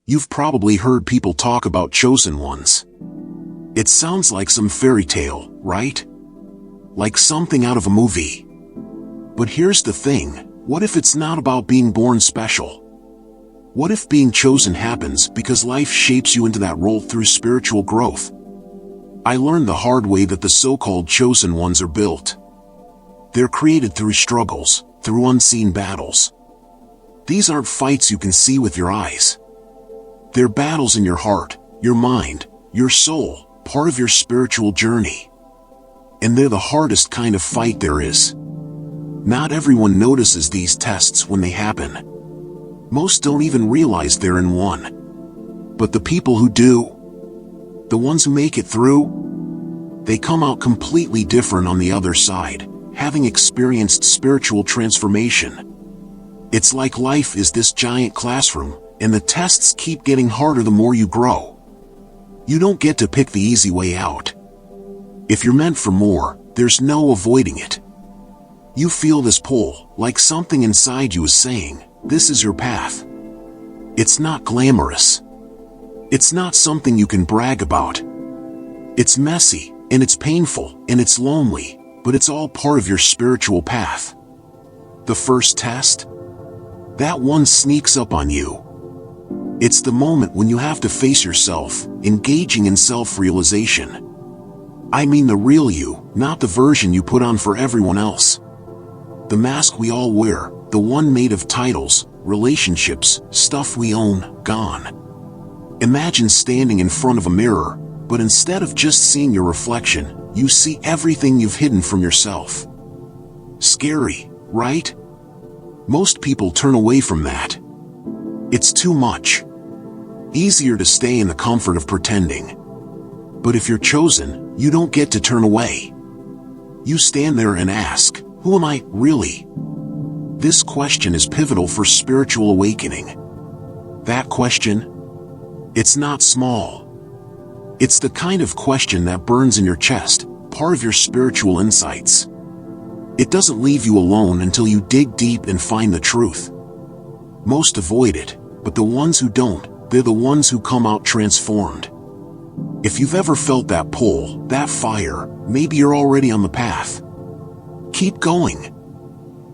You've probably heard people talk about chosen ones. It sounds like some fairy tale, right? Like something out of a movie. But here's the thing, what if it's not about being born special? What if being chosen happens because life shapes you into that role through spiritual growth? I learned the hard way that the so-called chosen ones are built. They're created through struggles, through unseen battles. These aren't fights you can see with your eyes. They're battles in your heart, your mind, your soul, part of your spiritual journey. And they're the hardest kind of fight there is. Not everyone notices these tests when they happen. Most don't even realize they're in one. But the people who do, the ones who make it through, they come out completely different on the other side, having experienced spiritual transformation. It's like life is this giant classroom, and the tests keep getting harder the more you grow. You don't get to pick the easy way out. If you're meant for more, there's no avoiding it. You feel this pull, like something inside you is saying, this is your path. It's not glamorous. It's not something you can brag about. It's messy, and it's painful, and it's lonely, but it's all part of your spiritual path. The first test? That one sneaks up on you. It's the moment when you have to face yourself, engaging in self-realization. I mean the real you, not the version you put on for everyone else. The mask we all wear, the one made of titles, relationships, stuff we own, gone. Imagine standing in front of a mirror, but instead of just seeing your reflection, you see everything you've hidden from yourself. Scary, right? Most people turn away from that. It's too much. Easier to stay in the comfort of pretending. But if you're chosen, you don't get to turn away. You stand there and ask, who am I, really? This question is pivotal for spiritual awakening. That question? It's not small. It's the kind of question that burns in your chest, part of your spiritual insights. It doesn't leave you alone until you dig deep and find the truth. Most avoid it, but the ones who don't, they're the ones who come out transformed. If you've ever felt that pull, that fire, maybe you're already on the path. Keep going.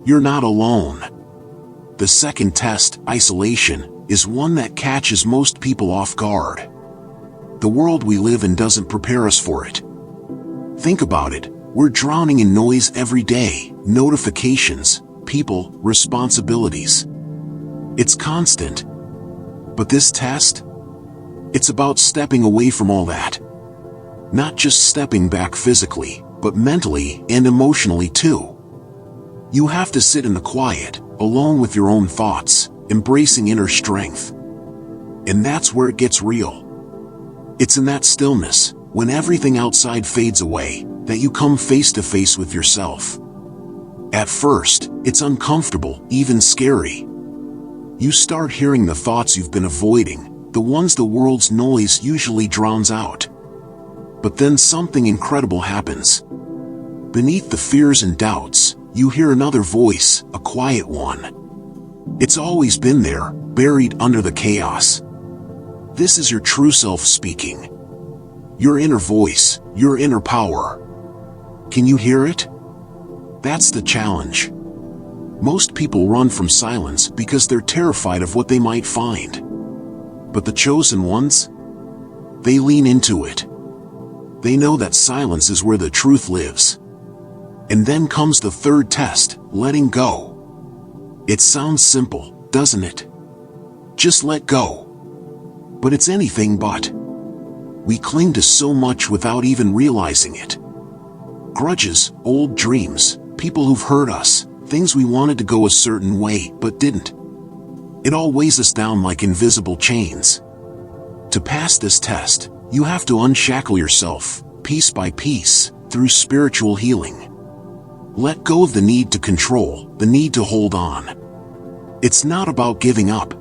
You're not alone. The second test, isolation, is one that catches most people off guard. The world we live in doesn't prepare us for it. Think about it, we're drowning in noise every day, notifications, people, responsibilities. It's constant. But this test? It's about stepping away from all that. Not just stepping back physically, but mentally and emotionally too. You have to sit in the quiet, alone with your own thoughts, embracing inner strength. And that's where it gets real. It's in that stillness, when everything outside fades away, that you come face to face with yourself. At first, it's uncomfortable, even scary. You start hearing the thoughts you've been avoiding, the ones the world's noise usually drowns out. But then something incredible happens. Beneath the fears and doubts, you hear another voice, a quiet one. It's always been there, buried under the chaos. This is your true self speaking. Your inner voice, your inner power. Can you hear it? That's the challenge. Most people run from silence because they're terrified of what they might find. But the chosen ones? They lean into it. They know that silence is where the truth lives. And then comes the third test, letting go. It sounds simple, doesn't it? Just let go. But it's anything but. We cling to so much without even realizing it. Grudges, old dreams, people who've hurt us, things we wanted to go a certain way but didn't. It all weighs us down like invisible chains. To pass this test, you have to unshackle yourself, piece by piece, through spiritual healing. Let go of the need to control, the need to hold on. It's not about giving up.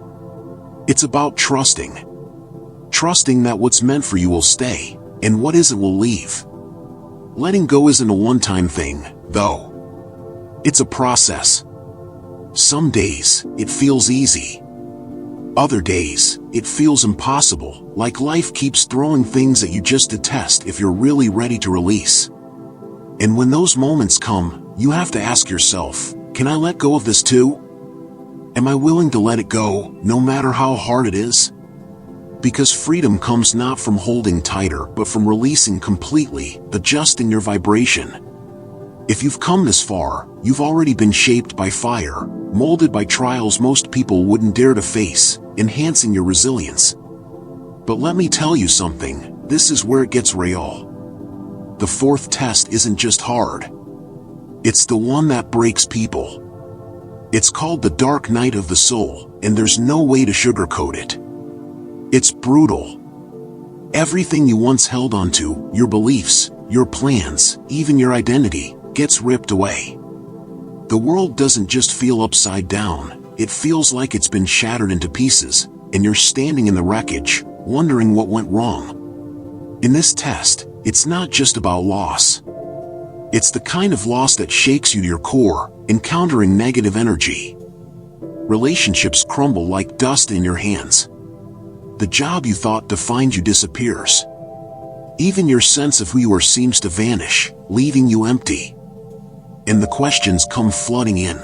It's about trusting. Trusting that what's meant for you will stay, and what isn't will leave. Letting go isn't a one-time thing, though. It's a process. Some days, it feels easy. Other days, it feels impossible, like life keeps throwing things at you just to test if you're really ready to release. And when those moments come, you have to ask yourself, can I let go of this too? Am I willing to let it go, no matter how hard it is? Because freedom comes not from holding tighter, but from releasing completely, adjusting your vibration. If you've come this far, you've already been shaped by fire, molded by trials most people wouldn't dare to face, enhancing your resilience. But let me tell you something, this is where it gets real. The fourth test isn't just hard. It's the one that breaks people. It's called the dark night of the soul, and there's no way to sugarcoat it. It's brutal. Everything you once held onto, your beliefs, your plans, even your identity, gets ripped away. The world doesn't just feel upside down, it feels like it's been shattered into pieces, and you're standing in the wreckage, wondering what went wrong. In this test, it's not just about loss. It's the kind of loss that shakes you to your core, encountering negative energy. Relationships crumble like dust in your hands. The job you thought defined you disappears. Even your sense of who you are seems to vanish, leaving you empty. And the questions come flooding in.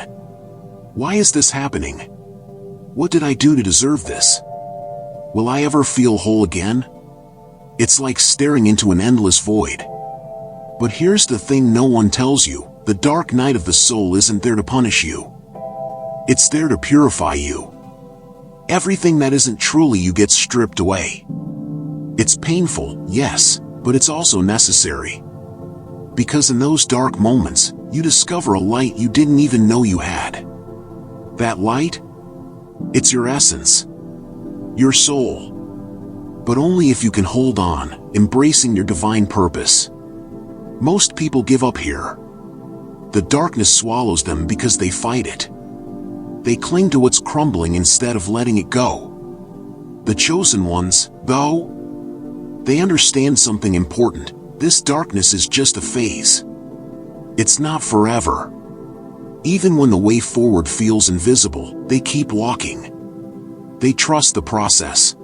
Why is this happening? What did I do to deserve this? Will I ever feel whole again? It's like staring into an endless void. But here's the thing no one tells you, the dark night of the soul isn't there to punish you. It's there to purify you. Everything that isn't truly you gets stripped away. It's painful, yes, but it's also necessary. Because in those dark moments, you discover a light you didn't even know you had. That light? It's your essence. Your soul. But only if you can hold on, embracing your divine purpose. Most people give up here. The darkness swallows them because they fight it. They cling to what's crumbling instead of letting it go. The chosen ones, though, they understand something important. This darkness is just a phase. It's not forever. Even when the way forward feels invisible, they keep walking. They trust the process.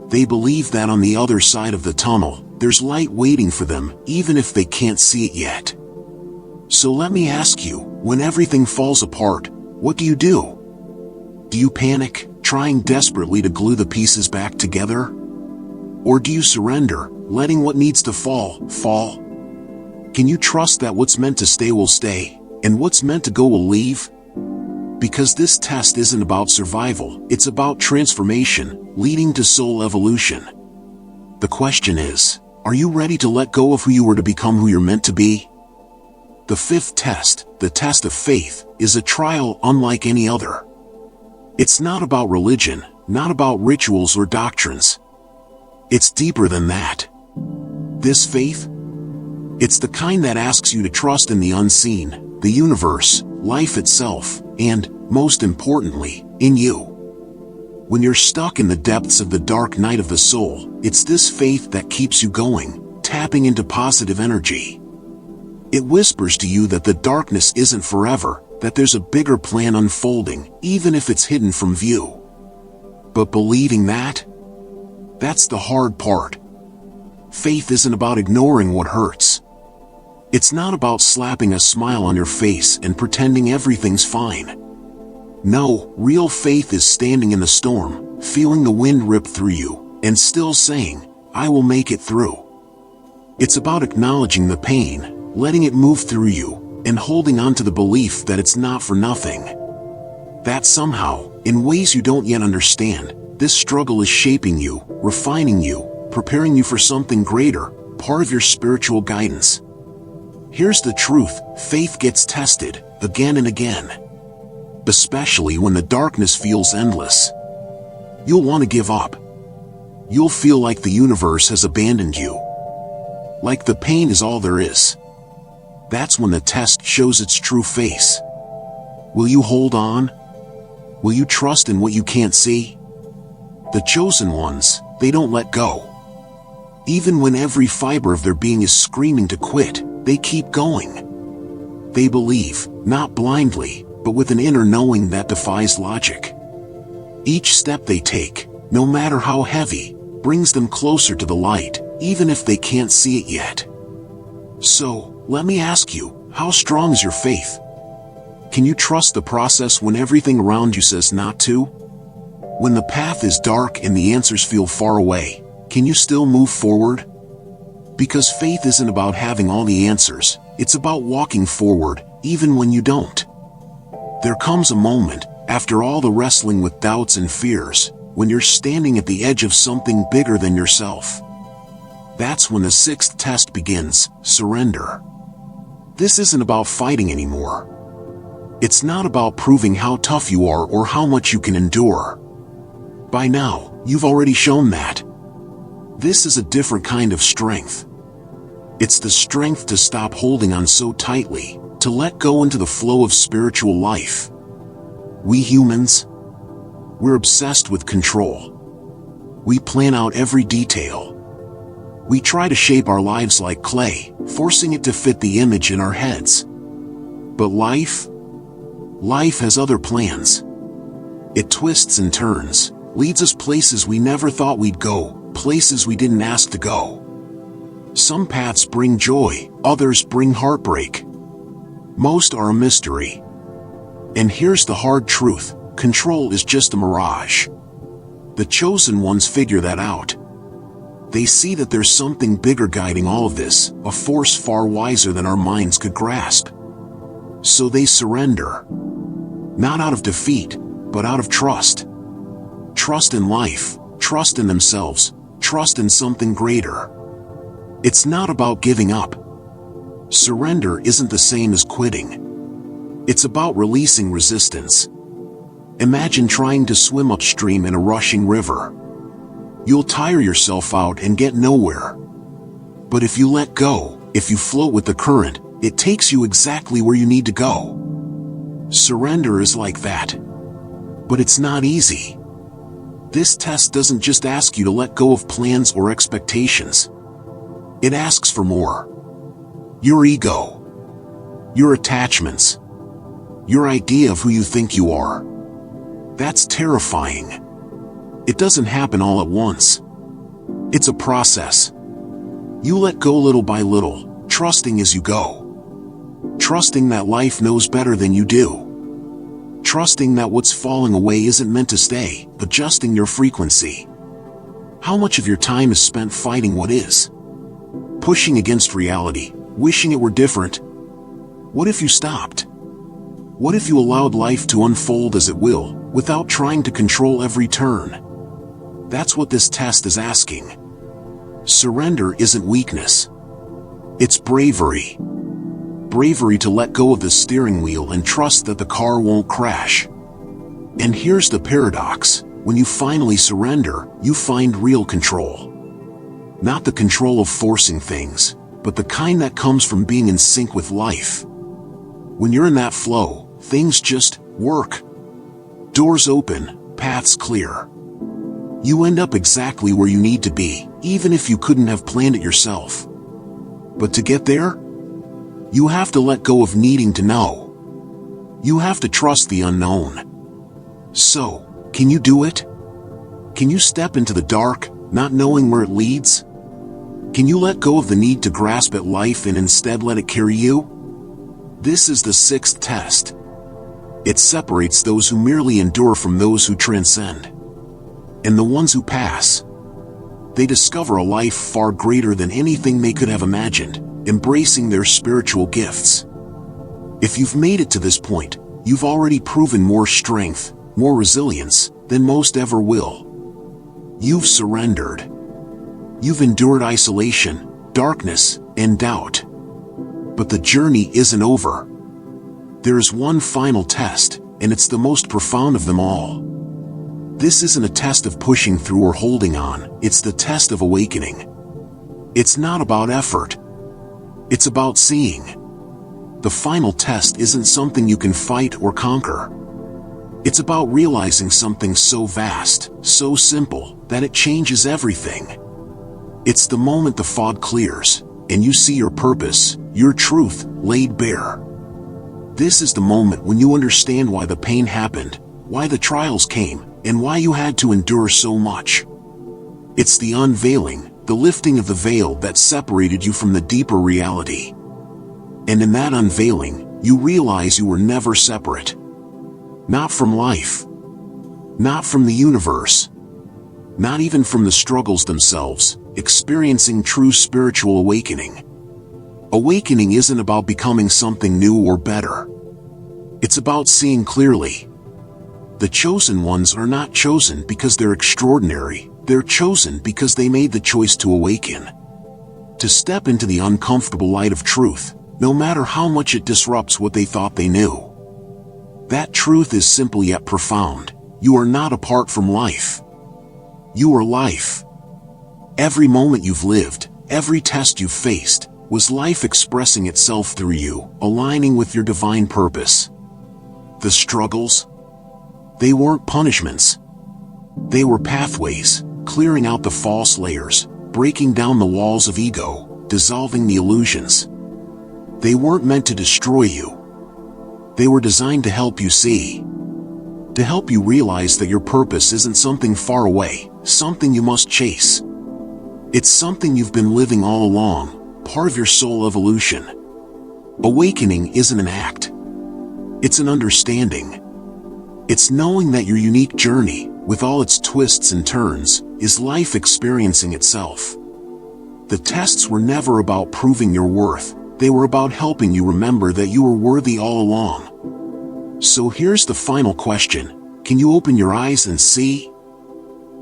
They believe that on the other side of the tunnel, there's light waiting for them, even if they can't see it yet. So let me ask you, when everything falls apart, what do you do? Do you panic, trying desperately to glue the pieces back together? Or do you surrender, letting what needs to fall, fall? Can you trust that what's meant to stay will stay, and what's meant to go will leave? Because this test isn't about survival, it's about transformation, leading to soul evolution. The question is, are you ready to let go of who you were to become who you're meant to be? The fifth test, the test of faith, is a trial unlike any other. It's not about religion, not about rituals or doctrines. It's deeper than that. This faith? It's the kind that asks you to trust in the unseen, the universe, life itself, and, most importantly, in you. When you're stuck in the depths of the dark night of the soul, it's this faith that keeps you going, tapping into positive energy. It whispers to you that the darkness isn't forever, that there's a bigger plan unfolding, even if it's hidden from view. But believing that? That's the hard part. Faith isn't about ignoring what hurts. It's not about slapping a smile on your face and pretending everything's fine. No, real faith is standing in the storm, feeling the wind rip through you, and still saying, I will make it through. It's about acknowledging the pain, letting it move through you, and holding on to the belief that it's not for nothing. That somehow, in ways you don't yet understand, this struggle is shaping you, refining you, preparing you for something greater, part of your spiritual guidance. Here's the truth, faith gets tested, again and again. Especially when the darkness feels endless. You'll want to give up. You'll feel like the universe has abandoned you. Like the pain is all there is. That's when the test shows its true face. Will you hold on? Will you trust in what you can't see? The chosen ones, they don't let go. Even when every fiber of their being is screaming to quit, they keep going. They believe, not blindly, but with an inner knowing that defies logic. Each step they take, no matter how heavy, brings them closer to the light, even if they can't see it yet. So, let me ask you, how strong is your faith? Can you trust the process when everything around you says not to? When the path is dark and the answers feel far away, can you still move forward? Because faith isn't about having all the answers, it's about walking forward, even when you don't. There comes a moment, after all the wrestling with doubts and fears, when you're standing at the edge of something bigger than yourself. That's when the sixth test begins: surrender. This isn't about fighting anymore. It's not about proving how tough you are or how much you can endure. By now, you've already shown that. This is a different kind of strength. It's the strength to stop holding on so tightly, to let go into the flow of spiritual life. We humans, we're obsessed with control. We plan out every detail. We try to shape our lives like clay, forcing it to fit the image in our heads. But life has other plans. It twists and turns, leads us places we never thought we'd go, places we didn't ask to go. Some paths bring joy, others bring heartbreak. Most are a mystery. And here's the hard truth: control is just a mirage. The chosen ones figure that out. They see that there's something bigger guiding all of this, a force far wiser than our minds could grasp. So they surrender. Not out of defeat, but out of trust. Trust in life, trust in themselves, trust in something greater. It's not about giving up. Surrender isn't the same as quitting. It's about releasing resistance. Imagine trying to swim upstream in a rushing river. You'll tire yourself out and get nowhere. But if you let go, if you float with the current, it takes you exactly where you need to go. Surrender is like that. But it's not easy. This test doesn't just ask you to let go of plans or expectations. It asks for more. Your ego. Your attachments. Your idea of who you think you are. That's terrifying. It doesn't happen all at once. It's a process. You let go little by little, trusting as you go. Trusting that life knows better than you do. Trusting that what's falling away isn't meant to stay, adjusting your frequency. How much of your time is spent fighting what is? Pushing against reality, wishing it were different? What if you stopped? What if you allowed life to unfold as it will, without trying to control every turn? That's what this test is asking. Surrender isn't weakness. It's bravery. Bravery to let go of the steering wheel and trust that the car won't crash. And here's the paradox: when you finally surrender, you find real control. Not the control of forcing things, but the kind that comes from being in sync with life. When you're in that flow, things just work. Doors open, paths clear. You end up exactly where you need to be, even if you couldn't have planned it yourself. But to get there, you have to let go of needing to know. You have to trust the unknown. So, can you do it? Can you step into the dark, not knowing where it leads? Can you let go of the need to grasp at life and instead let it carry you? This is the sixth test. It separates those who merely endure from those who transcend. And the ones who pass, they discover a life far greater than anything they could have imagined, embracing their spiritual gifts. If you've made it to this point, you've already proven more strength, more resilience, than most ever will. You've surrendered. You've endured isolation, darkness, and doubt. But the journey isn't over. There is one final test, and it's the most profound of them all. This isn't a test of pushing through or holding on, it's the test of awakening. It's not about effort. It's about seeing. The final test isn't something you can fight or conquer. It's about realizing something so vast, so simple, that it changes everything. It's the moment the fog clears, and you see your purpose, your truth, laid bare. This is the moment when you understand why the pain happened, why the trials came, and why you had to endure so much. It's the unveiling, the lifting of the veil that separated you from the deeper reality. And in that unveiling, you realize you were never separate. Not from life. Not from the universe. Not even from the struggles themselves, experiencing true spiritual awakening. Awakening isn't about becoming something new or better. It's about seeing clearly. The chosen ones are not chosen because they're extraordinary, they're chosen because they made the choice to awaken. To step into the uncomfortable light of truth, no matter how much it disrupts what they thought they knew. That truth is simple yet profound. You are not apart from life. You are life. Every moment you've lived, every test you've faced, was life expressing itself through you, aligning with your divine purpose. The struggles? They weren't punishments. They were pathways, clearing out the false layers, breaking down the walls of ego, dissolving the illusions. They weren't meant to destroy you. They were designed to help you see. To help you realize that your purpose isn't something far away, something you must chase. It's something you've been living all along, part of your soul evolution. Awakening isn't an act. It's an understanding. It's knowing that your unique journey, with all its twists and turns, is life experiencing itself. The tests were never about proving your worth, they were about helping you remember that you were worthy all along. So here's the final question. Can you open your eyes and see?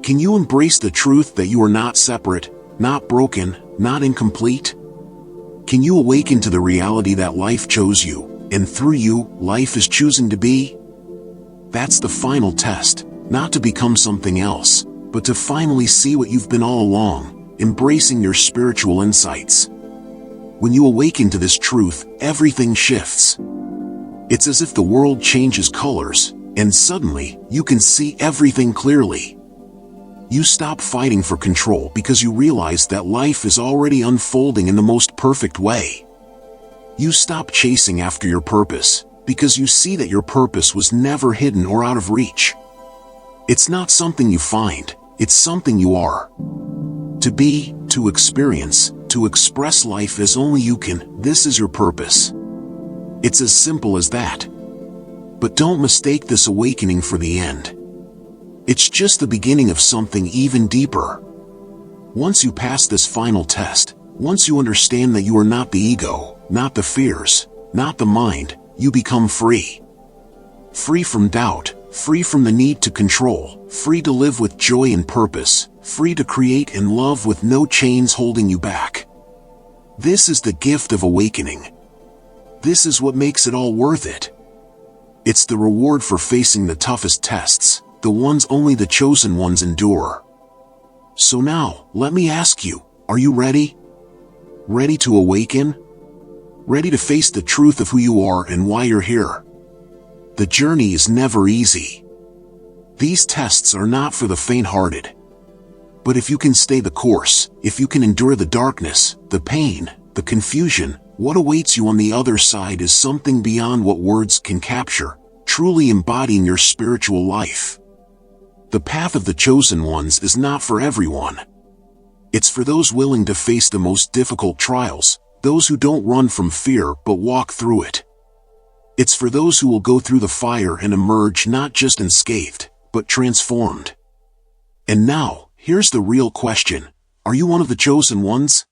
Can you embrace the truth that you are not separate, not broken, not incomplete? Can you awaken to the reality that life chose you, and through you, life is choosing to be? That's the final test, not to become something else, but to finally see what you've been all along, embracing your spiritual insights. When you awaken to this truth, everything shifts. It's as if the world changes colors, and suddenly, you can see everything clearly. You stop fighting for control because you realize that life is already unfolding in the most perfect way. You stop chasing after your purpose, because you see that your purpose was never hidden or out of reach. It's not something you find, it's something you are. To be, to experience, to express life as only you can, this is your purpose. It's as simple as that. But don't mistake this awakening for the end. It's just the beginning of something even deeper. Once you pass this final test, once you understand that you are not the ego, not the fears, not the mind, you become free. Free from doubt, free from the need to control, free to live with joy and purpose, free to create and love with no chains holding you back. This is the gift of awakening. This is what makes it all worth it. It's the reward for facing the toughest tests, the ones only the chosen ones endure. So now, let me ask you, are you ready? Ready to awaken? Ready to face the truth of who you are and why you're here? The journey is never easy. These tests are not for the faint-hearted. But if you can stay the course, if you can endure the darkness, the pain, the confusion, what awaits you on the other side is something beyond what words can capture, truly embodying your spiritual life. The path of the chosen ones is not for everyone. It's for those willing to face the most difficult trials, those who don't run from fear but walk through it. It's for those who will go through the fire and emerge not just unscathed, but transformed. And now, here's the real question. Are you one of the chosen ones?